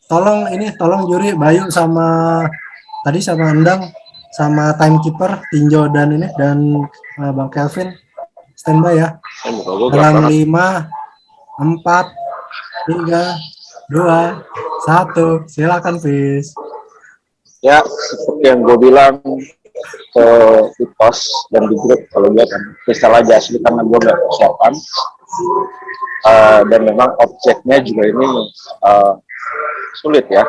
tolong Juri, Bayu sama tadi sama Endang sama timekeeper Tinjo dan ini dan Bang Kelvin standby ya. Dalam 5, 4, 3, 2, 1, silakan Fis. Ya, seperti yang gue bilang di post dan di grup, kalau gue kan kristal aja asli karena gue nggak persiapan, dan memang objeknya juga ini sulit ya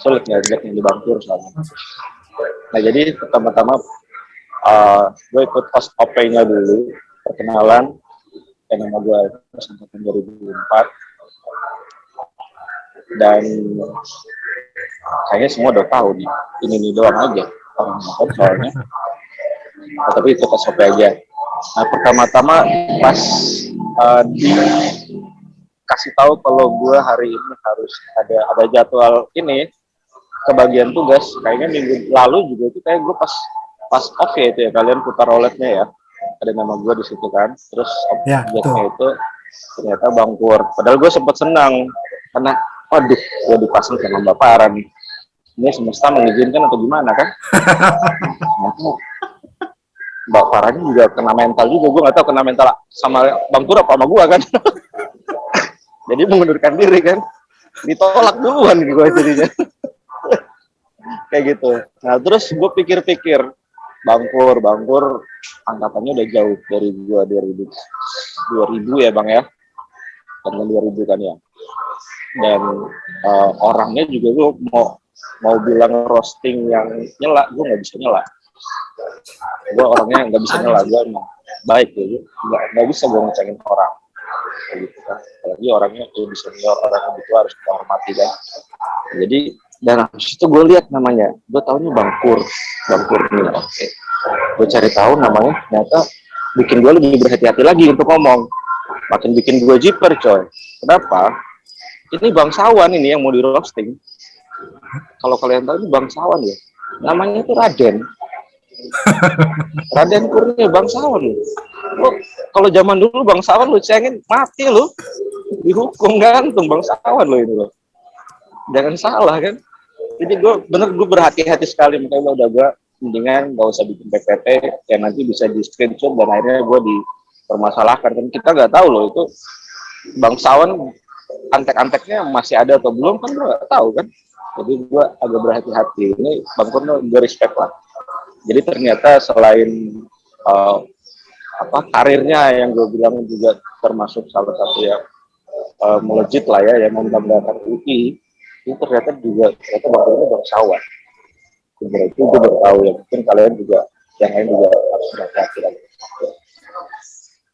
objek yang dibangkur soalnya. Nah jadi pertama-tama gue ikut post OP-nya dulu, perkenalan, dan nama gue angkatan 2004, dan kayaknya semua udah tahu nih, ini doang aja orang ngomong soalnya. Nah, tapi itu SOP aja. Nah pertama-tama pas dikasih tahu kalau gue hari ini harus ada jadwal ini kebagian tugas, kayaknya minggu lalu juga itu kayak gue pas off ya itu ya, kalian putar roletnya ya, ada nama gue di situ kan, terus objeknya itu ternyata bangkur. Padahal gue sempat senang karena waduh gue dipasang sama Mbak Farah nih, ini semesta mengizinkan atau gimana kan. Mbak Farahnya juga kena mental juga, gue nggak tahu kena mental sama bangkur apa sama gue kan. Jadi mengundurkan diri kan, ditolak duluan gue jadinya. Kayak gitu. Nah terus gue pikir-pikir, bangkur angkatannya udah jauh dari gue 2000 ya bang ya, tahun 2000 kan ya. Dan orangnya juga gue mau bilang roasting yang nyela, gue nggak bisa nyela. Gue orangnya nggak bisa nyela, gue emang baik ya, nggak bisa gue ngecengin orang gitu kan. Apalagi orangnya lebih senior, orang yang itu harus kita hormati kan. Jadi dan habis itu gue lihat namanya, gue tahunya bangkur nih, oke. Gue cari tahu namanya, ternyata bikin gue lebih berhati-hati lagi untuk ngomong, makin bikin gue jiper coy. Kenapa? Ini bangsawan ini yang mau di roasting. Kalau kalian tahu ini bangsawan ya, namanya itu Raden. Raden Kurnia bangsawan loh. Lo kalau zaman dulu bangsawan lu cengin mati lo, dihukum gantung bangsawan lo itu lo. Jangan salah kan. Jadi gue berhati-hati sekali, makanya udah gue mendingan gak usah bikin PPT yang nanti bisa di screenshot dan akhirnya gue dipermasalahkan. Kan kita nggak tahu loh itu bangsawan antek-anteknya masih ada atau belum, kan gue nggak tahu kan. Jadi gue agak berhati-hati. Ini Bang Kurno gue respect lah. Jadi ternyata selain karirnya yang gue bilang juga termasuk salah satu yang melejit lah ya, yang membanggakan UI, itu ternyata Bang Kurno bangsawan. Berarti gue baru tahu ya, mungkin kalian juga yang lain juga harus berhati-hati lagi.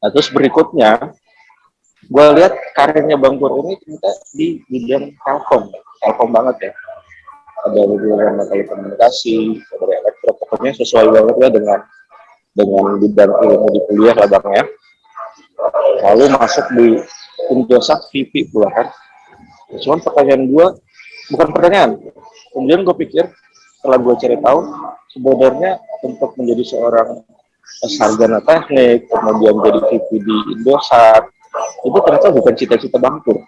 Nah terus berikutnya gue lihat karirnya Bang Kur ini ternyata di bidang telkom banget ya. Ada hubungan telekomunikasi, dari elektro, pokoknya sesuai banget ya dengan bidang ilmu di kuliah lah bang ya. Lalu masuk di Indosat VP pula kan. Cuman kemudian gue pikir setelah gue cari tahu, sebenarnya untuk menjadi seorang sarjana teknik, kemudian jadi VP di Indosat, itu ternyata bukan cita-cita Bang Pur.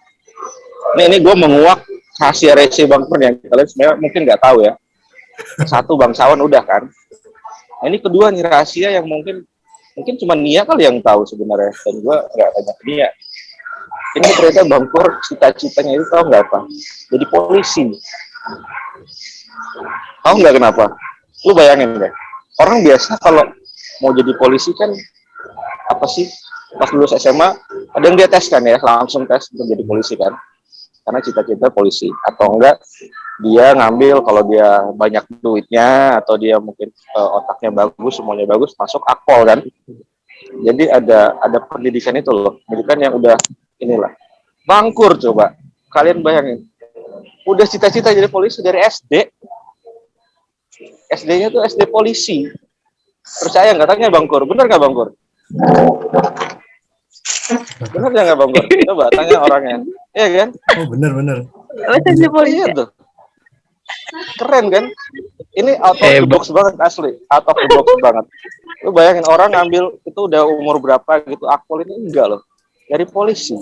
Ini gue menguak rahasia Bang Pur yang kalian sebenarnya mungkin nggak tahu ya. Satu, bangsawan udah kan. Nah, ini kedua nih rahasia yang mungkin cuma Nia kali yang tahu sebenarnya, dan gue nggak tanya ke Nia. Ini ternyata Bang Pur cita-citanya itu tahu nggak apa? Jadi polisi. Tahu nggak kenapa? Lu bayangin deh. Orang biasa kalau mau jadi polisi kan apa sih? Pas lulus SMA ada yang dia tes kan ya, langsung tes untuk jadi polisi kan. Karena cita-cita polisi, atau enggak dia ngambil kalau dia banyak duitnya atau dia mungkin otaknya bagus, semuanya bagus, masuk Akpol kan. Jadi ada pendidikan itu loh, pendidikan yang udah inilah. Bangkur coba, kalian bayangin, udah cita-cita jadi polisi dari SD. SD-nya tuh SD polisi. Percaya nggak? Tanya Bangkur, bener nggak Bangkur? Bener nggak Bangkur? Coba tanya orangnya. Iya kan? Oh bener. SD polisi. Iya tuh. Keren kan? Ini out of the box banget asli, out of the box banget. Lu bayangin orang ngambil itu udah umur berapa gitu, Akpol ini enggak loh, dari polisi.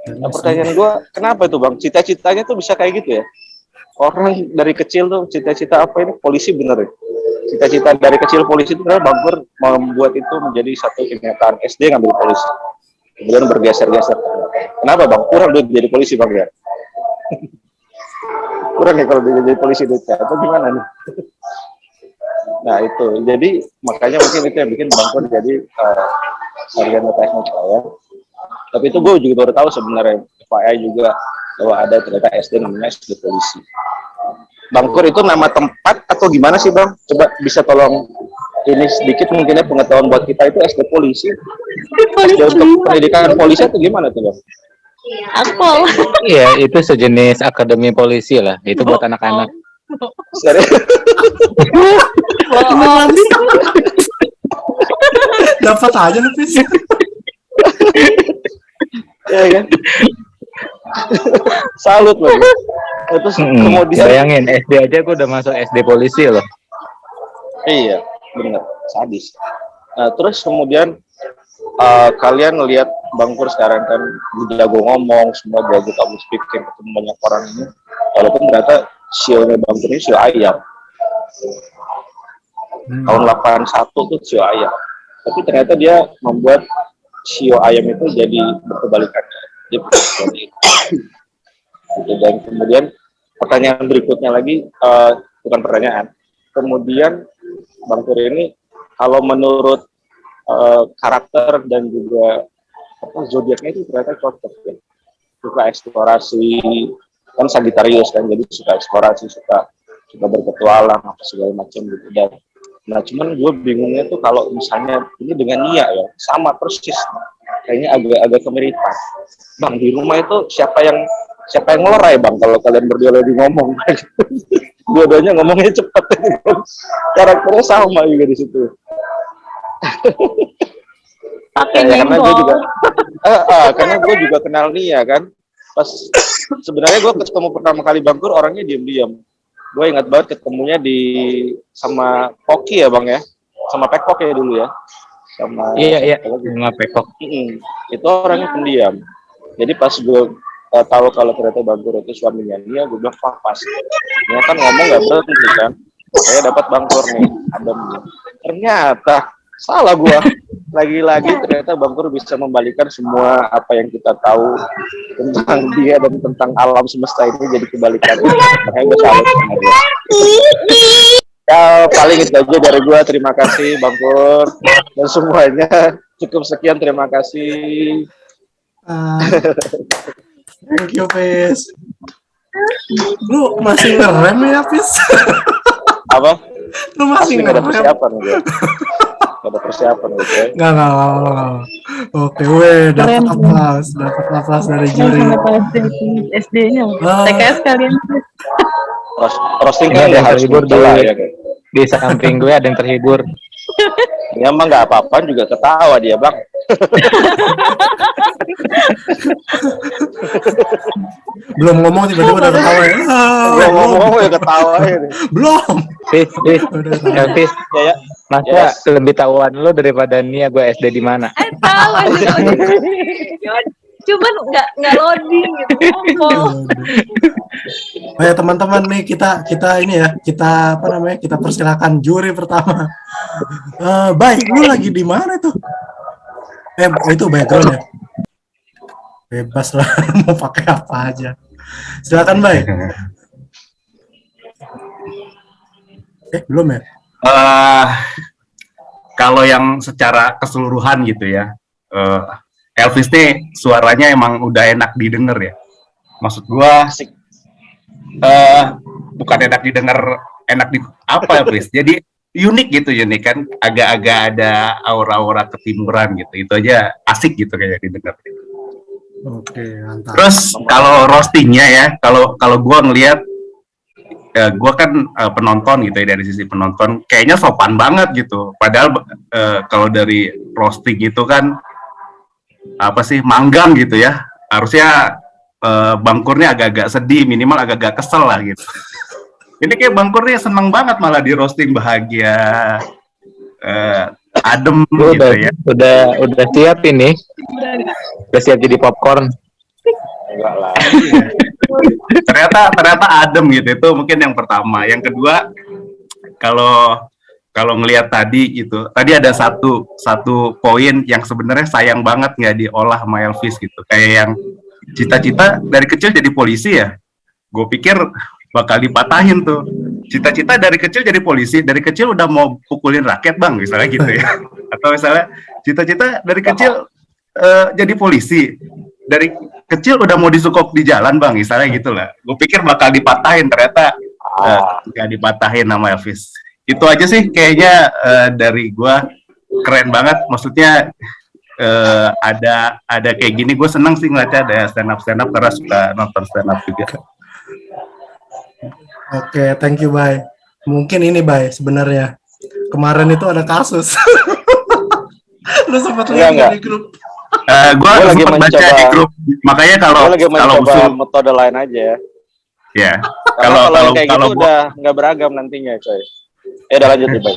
Nah, pertanyaan gue, kenapa itu bang? Cita-citanya tuh bisa kayak gitu ya? Orang dari kecil tuh cita-cita apa ini? Polisi bener ya? Cita-cita dari kecil polisi itu Bang Pur membuat itu menjadi satu kenyataan. SD ngambil polisi, kemudian bergeser-geser. Kenapa bang? Kurang duit jadi polisi bang ya? Kurang ya kalau jadi polisi duitnya atau gimana nih? Nah itu, jadi makanya mungkin itu yang bikin Bang Pur jadi sarjana teknik ya. Tapi itu gue juga baru tahu sebenarnya, FYI juga bahwa ada ternyata SD namanya SD polisi. Bangkur itu nama tempat atau gimana sih bang? Coba bisa tolong ini sedikit mungkinnya pengetahuan buat kita itu SD polisi. SD untuk pendidikan polisi atau gimana tuh bang? Akpol. Iya, itu sejenis akademi polisi lah. Itu buat anak-anak. Serius? Dapat aja nih, Pis. Iya kan? Salut loh. Terus kemudian bayangin SD aja gue udah masuk SD polisi loh. Iya, bener, sadis. Nah, terus kemudian kalian lihat Bang Pur sekarang kan jago ngomong, semua jago public speaking, ketemu banyak orang ini. Walaupun ternyata sionya Bang Pur ini sio ayam. Tahun 81 tuh sio ayam. Tapi ternyata dia membuat sio ayam itu jadi berkebalikannya. Dan kemudian pertanyaan berikutnya lagi, bukan pertanyaan. Kemudian Bang Pur ini kalau menurut karakter dan juga zodiaknya itu ternyata cocok ya. Suka eksplorasi, kan Sagittarius kan, jadi suka eksplorasi, suka berpetualang apa segala macam gitu. Dan nah cuman gue bingungnya tuh kalau misalnya ini dengan Nia ya, sama persis. Kayaknya agak kemiripan. Bang, di rumah itu siapa yang ngelerai bang kalau kalian berdua lagi ngomong? Dua-duanya ngomongnya cepat. Karakternya sama juga di situ. Karena gue juga kenal Nia kan. Pas sebenarnya gue ketemu pertama kali Bang Pur orangnya diam-diam. Gue ingat banget ketemunya sama Poki ya bang ya, sama Pekok ya dulu ya. Iya sama Pekok. Itu orangnya pendiam. Jadi pas gue tahu kalau ternyata Bang Pur itu suaminya Nia, gue bilang pas. Nia kan ngomong nggak berhenti kan. Saya dapat Bang Pur nih, ademnya. Ternyata salah gue. Lagi-lagi ternyata Bang Pur bisa membalikan semua apa yang kita tahu tentang dia dan tentang alam semesta ini jadi kebalikan. Makanya gue salut sama dia. Ya paling itu aja dari gue. Terima kasih Bang Pur dan semuanya. Cukup sekian, terima kasih. Thank you, Pis. Lu masih ngerem ya, Pis? Apa? Lu masih nggak ada ngerem? persiapan gue. Nggak ada persiapan gitu ya. Nggak. Oke, weh, dapat aplaus dari juri. SD-nya. TKS kalian. Roasting kan ya harus terhibur ya. Di samping gue ada yang terhibur. Ya emang nggak apa-apa juga ketawa dia bang. Belum ngomong tiba-tiba udah ketawa ya. Belum ngomong ya ketawa ya. Belum. Pis. Ya. Masa lebih tahuan lo daripada Nia gue SD di mana? Tahu. Cuman nggak loading gitu. Oh ya teman-teman nih kita ini ya, kita persilakan juri pertama. Baik, lu lagi di mana tuh? Itu background ya. Bebas lah, mau pakai apa aja. Silakan, Bay. Belum ya? Kalau yang secara keseluruhan gitu ya, Elvis nih suaranya emang udah enak didengar ya. Maksud gua bukan enak didengar, enak di apa Elvis? Jadi unik kan, agak-agak ada aura-aura ketimuran gitu. Itu aja asik gitu kayak didengar. Oke, mantap. Terus kalau roastingnya ya, kalau gua ngelihat gue kan penonton gitu ya, dari sisi penonton kayaknya sopan banget gitu, padahal kalau dari roasting itu kan apa sih, manggang gitu ya, harusnya Bang Kurnya agak-agak sedih, minimal agak-agak kesel lah gitu. Ini kayak Bang Kurnya seneng banget malah di roasting, bahagia, adem gitu ya. Udah siap ini, udah siap jadi popcorn. Enggak lah. ternyata adem gitu. Itu mungkin yang pertama. Yang kedua, kalau ngelihat tadi gitu, tadi ada satu poin yang sebenarnya sayang banget nggak diolah sama Elvis gitu. Kayak yang cita-cita dari kecil jadi polisi ya. Gue pikir bakal dipatahin tuh. Cita-cita dari kecil jadi polisi, dari kecil udah mau pukulin rakyat bang, misalnya gitu ya. Atau misalnya cita-cita dari kecil jadi polisi, dari kecil udah mau disukop di jalan bang, misalnya gitu lah. Gue pikir bakal dipatahin, ternyata nggak dipatahin sama Elvis. Itu aja sih kayaknya dari gue, keren banget. Maksudnya ada kayak gini, gue seneng sih ngeliatnya ada stand up karena suka nonton stand up juga. Oke, thank you, Bay. Mungkin ini, Bay, sebenarnya kemarin itu ada kasus. Lu sempat lihat di grup? Gue lagi sempat baca di grup. Makanya kalau usul metode lain aja. Ya. Kalau kayak gitu udah nggak beragam nantinya, coy. Udah lanjut nih, Bay.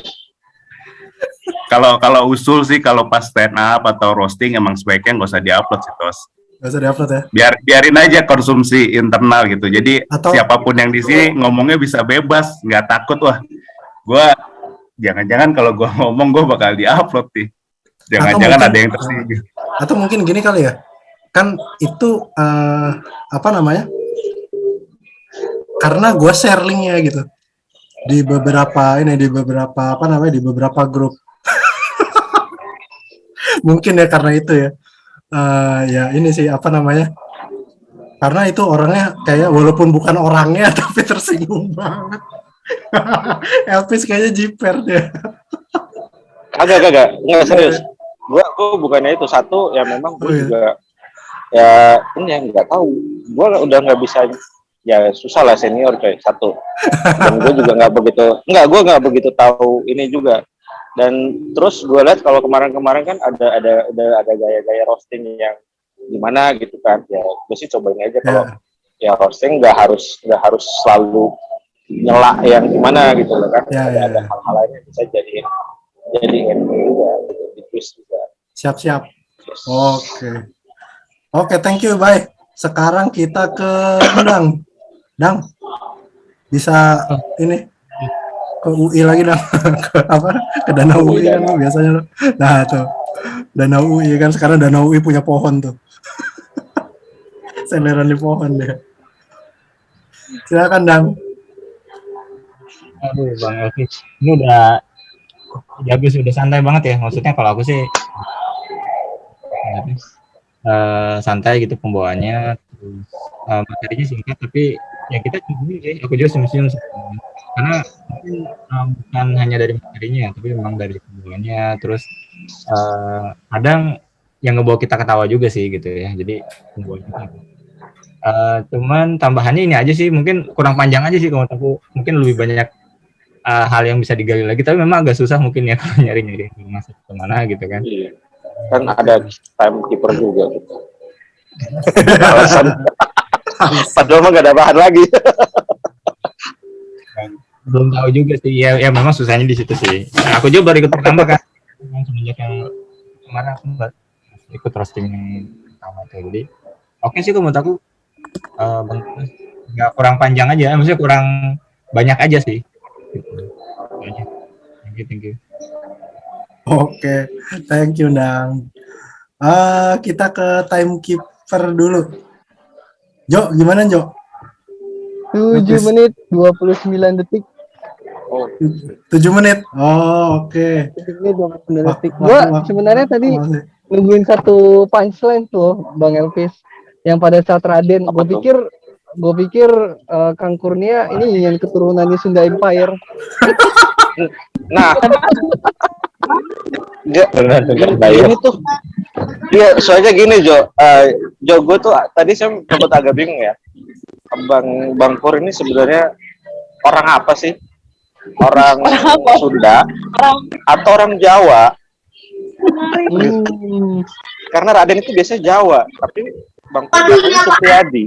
Kalau usul sih, kalau pas stand up atau roasting emang sebaiknya nggak usah diupload sih, Tos. Gak usah diupload ya? Biarin aja konsumsi internal gitu. Jadi siapapun yang di sini ngomongnya bisa bebas, nggak takut. Wah, gue jangan-jangan kalau gue ngomong gue bakal diupload nih. Jangan-jangan ada yang tersinggung. Atau mungkin gini kali ya, kan itu apa namanya? Karena gue share linknya gitu di beberapa di beberapa grup. Mungkin ya karena itu ya. Ya ini sih apa namanya, karena itu orangnya kayak walaupun bukan orangnya tapi tersinggung banget. Elvis kayaknya jiper deh. Agak nggak serius. Gua bukannya itu, satu ya memang gue juga ya ini yang nggak tahu. Gue udah nggak bisa, ya susah lah senior coy, satu. Dan gue juga gue nggak begitu tahu ini juga. Dan terus gue lihat kalau kemarin kan ada gaya-gaya roasting yang gimana gitu kan, ya gue sih cobain aja. Kalau ya roasting nggak harus selalu nyela yang gimana gitu loh kan. Ada hal-hal lain yang bisa jadiin juga gitu, di twist juga. Siap. Oke, thank you, bye. Sekarang kita ke Dang bisa ini ke UI lagi Dang. ke Danau UI kan biasanya. Nah tuh Danau UI kan, sekarang Danau UI punya pohon tuh. Seleran di pohon deh. Silakan Dang. Aduh Bang Elvis, ini udah santai banget ya. Maksudnya kalau aku sih santai gitu pembawaannya, terus materinya singkat, tapi ya kita aku juga senyum karena bukan hanya dari materinya tapi memang dari pembawaannya, terus kadang yang ngebawa kita ketawa juga sih gitu ya. Jadi pembawaannya cuman tambahannya ini aja sih, mungkin kurang panjang aja sih kalau aku, mungkin lebih banyak hal yang bisa digali lagi, tapi memang agak susah mungkin ya kalau nyari masuk kemana gitu kan. Iya. Kan ada timekeeper juga gitu. Alasan. Padahal mah gak ada bahan lagi. Belum tahu juga sih, ya memang susahnya di situ sih. Nah, aku juga baru ikut pertama kan, semenjak yang kemarin aku ikut roasting pertama itu. Jadi oke sih menurut aku, nggak kurang panjang aja, maksudnya kurang banyak aja sih. Gitu. Thank you. Oke, thank you Dang. Kita ke timekeeper dulu. Jo, gimana Jo? 7 menit 29 detik. 7 menit. Oh, oke. 7 menit 29 detik. Gua sebenarnya tadi nungguin satu punchline tuh Bang Elvis yang pada saat Raden. Gue pikir Kang Kurnia ini yang keturunannya Sunda Empire. Nah, ini tuh, iya soalnya gini Jo, gue tuh tadi saya sempat agak bingung ya, Bang Pur ini sebenarnya orang apa sih? Orang Sunda atau orang Jawa? Karena Raden itu biasanya Jawa, tapi Bang Pur biasanya Supriyadi.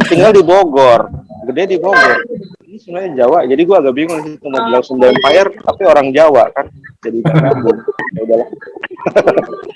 Tinggal di Bogor, gede di Bogor. Ini sebenarnya Jawa, jadi gue agak bingung sih mau bilang Sunda Empire tapi orang Jawa kan, jadi ya udahlah.